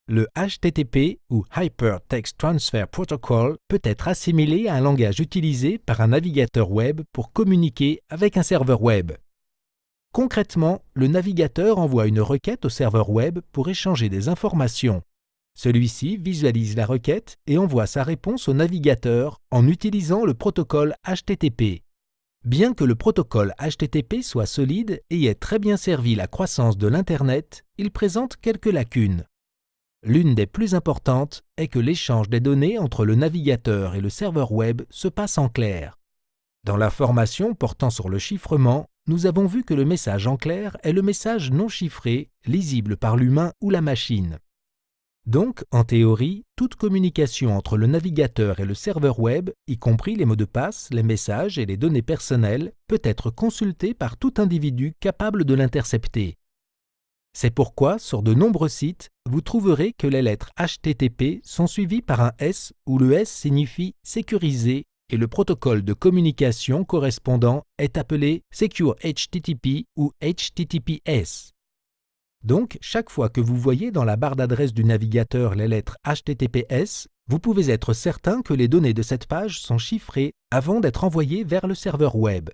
Le HTTP ou Hypertext Transfer Protocol peut être assimilé à un langage utilisé par un navigateur web pour communiquer avec un serveur web. Concrètement, le navigateur envoie une requête au serveur web pour échanger des informations. Celui-ci visualise la requête et envoie sa réponse au navigateur en utilisant le protocole HTTP. Bien que le protocole HTTP soit solide et ait très bien servi la croissance de l'Internet, il présente quelques lacunes. L'une des plus importantes est que l'échange des données entre le navigateur et le serveur web se passe en clair. Dans la formation portant sur le chiffrement, nous avons vu que le message en clair est le message non chiffré, lisible par l'humain ou la machine. Donc, en théorie, toute communication entre le navigateur et le serveur web, y compris les mots de passe, les messages et les données personnelles, peut être consultée par tout individu capable de l'intercepter. C'est pourquoi, sur de nombreux sites, vous trouverez que les lettres HTTP sont suivies par un S où le S signifie « sécurisé » et le protocole de communication correspondant est appelé Secure HTTP ou HTTPS. Donc, chaque fois que vous voyez dans la barre d'adresse du navigateur les lettres HTTPS, vous pouvez être certain que les données de cette page sont chiffrées avant d'être envoyées vers le serveur web.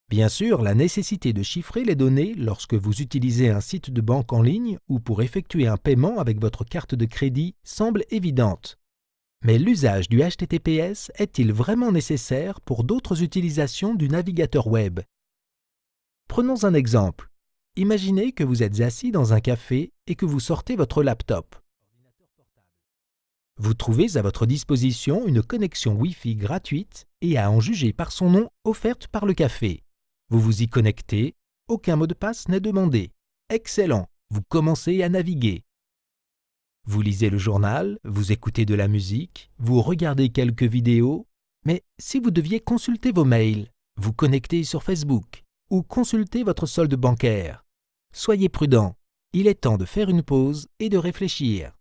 Bien sûr, la nécessité de chiffrer les données lorsque vous utilisez un site de banque en ligne ou pour effectuer un paiement avec votre carte de crédit semble évidente. Mais l'usage du HTTPS est-il vraiment nécessaire pour d'autres utilisations du navigateur web? Prenons un exemple. Imaginez que vous êtes assis dans un café et que vous sortez votre laptop. Vous trouvez à votre disposition une connexion Wi-Fi gratuite et à en juger par son nom offerte par le café. Vous vous y connectez, aucun mot de passe n'est demandé. Excellent, vous commencez à naviguer. Vous lisez le journal, vous écoutez de la musique, vous regardez quelques vidéos, mais si vous deviez consulter vos mails, vous connectez sur Facebook ou consulter votre solde bancaire, soyez prudent, il est temps de faire une pause et de réfléchir.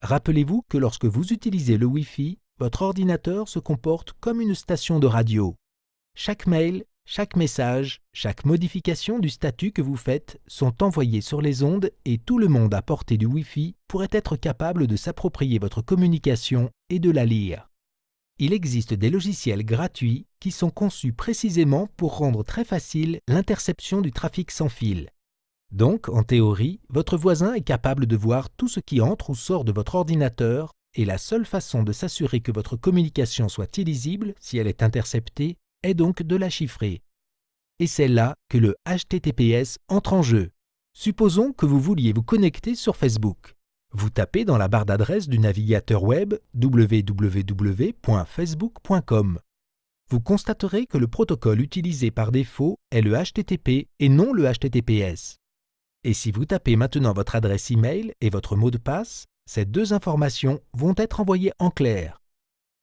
Rappelez-vous que lorsque vous utilisez le Wi-Fi, votre ordinateur se comporte comme une station de radio. Chaque mail, chaque message, chaque modification du statut que vous faites sont envoyés sur les ondes et tout le monde à portée du Wi-Fi pourrait être capable de s'approprier votre communication et de la lire. Il existe des logiciels gratuits qui sont conçus précisément pour rendre très facile l'interception du trafic sans fil. Donc, en théorie, votre voisin est capable de voir tout ce qui entre ou sort de votre ordinateur et la seule façon de s'assurer que votre communication soit illisible, si elle est interceptée, est donc de la chiffrer. Et c'est là que le HTTPS entre en jeu. Supposons que vous vouliez vous connecter sur Facebook. Vous tapez dans la barre d'adresse du navigateur web www.facebook.com. Vous constaterez que le protocole utilisé par défaut est le HTTP et non le HTTPS. Et si vous tapez maintenant votre adresse email et votre mot de passe, ces deux informations vont être envoyées en clair.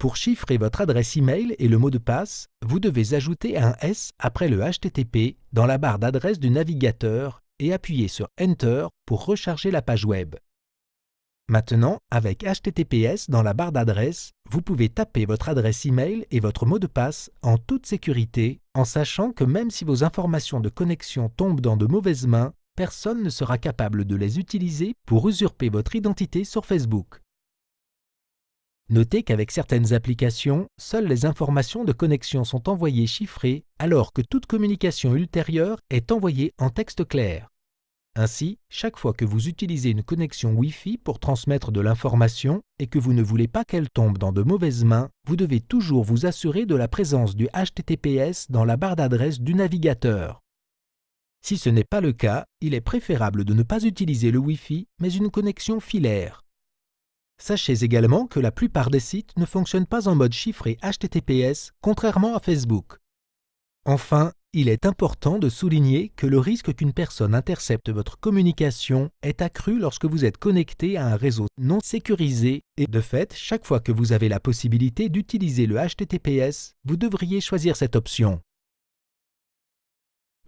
Pour chiffrer votre adresse email et le mot de passe, vous devez ajouter un S après le HTTP dans la barre d'adresse du navigateur et appuyer sur Enter pour recharger la page web. Maintenant, avec HTTPS dans la barre d'adresse, vous pouvez taper votre adresse email et votre mot de passe en toute sécurité, en sachant que même si vos informations de connexion tombent dans de mauvaises mains, personne ne sera capable de les utiliser pour usurper votre identité sur Facebook. Notez qu'avec certaines applications, seules les informations de connexion sont envoyées chiffrées, alors que toute communication ultérieure est envoyée en texte clair. Ainsi, chaque fois que vous utilisez une connexion Wi-Fi pour transmettre de l'information et que vous ne voulez pas qu'elle tombe dans de mauvaises mains, vous devez toujours vous assurer de la présence du HTTPS dans la barre d'adresse du navigateur. Si ce n'est pas le cas, il est préférable de ne pas utiliser le Wi-Fi, mais une connexion filaire. Sachez également que la plupart des sites ne fonctionnent pas en mode chiffré HTTPS, contrairement à Facebook. Enfin, il est important de souligner que le risque qu'une personne intercepte votre communication est accru lorsque vous êtes connecté à un réseau non sécurisé et de fait, chaque fois que vous avez la possibilité d'utiliser le HTTPS, vous devriez choisir cette option.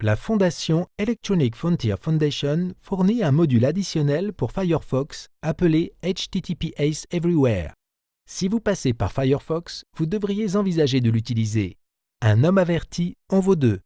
La fondation Electronic Frontier Foundation fournit un module additionnel pour Firefox appelé HTTPS Everywhere. Si vous passez par Firefox, vous devriez envisager de l'utiliser. Un homme averti en vaut deux.